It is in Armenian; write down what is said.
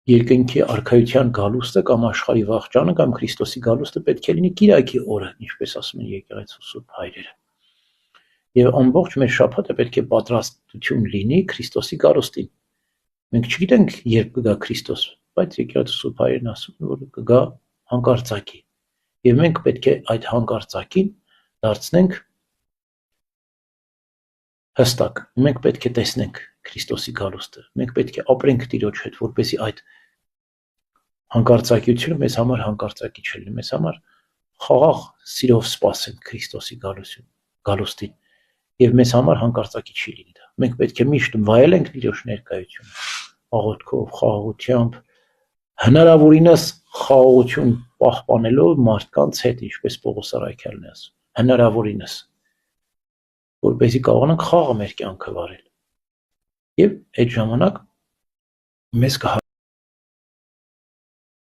երկնքի արքայության գալուստը կամ աշխարհի վաղճանը կամ Քրիստոսի գալուստը պետք է լինի Կիրակի օրը, ինչպես ասում են եկեղեցու սուրբ հայրերը։ Եվ ամբողջ մեր շաբաթը պետք է պատրաստություն լինի Քրիստոսի գալուստին։ Մենք չգիտենք երբ կգա Քրիստոս, բայց եկեղեցու սուրբ հայրերն ասում են, որ կգա հանկարծակի։ Եվ մենք պետք է այդ հանկարծակին դարձնենք հստակ։ Մենք պետք է տեսնենք Քրիստոսի գալուստը։ Մենք պետք է ապրենք Տիրոջ հետ, որպեսզի այդ հանկարծակիությունը մեզ համար հանկարծակի չլինի, մեզ համար խաղաղ սիրով սպասենք Քրիստոսի գալուստին, եւ մեզ համար հանկարծակի չի լինի դա։ Մենք պետք է միշտ վայելենք Տիրոջ ներկայությունը, աղոթքով, խաղաղությամբ, հնարավորինս խաղաղություն պահպանելով մարդկանց հետ, ինչպես Պողոս առաքյալն է ասում, հնարավորինս, որպեսզի կարողանանք խաղը մեր կյանքը վարել։ Եվ այդ ժամանակ մեզ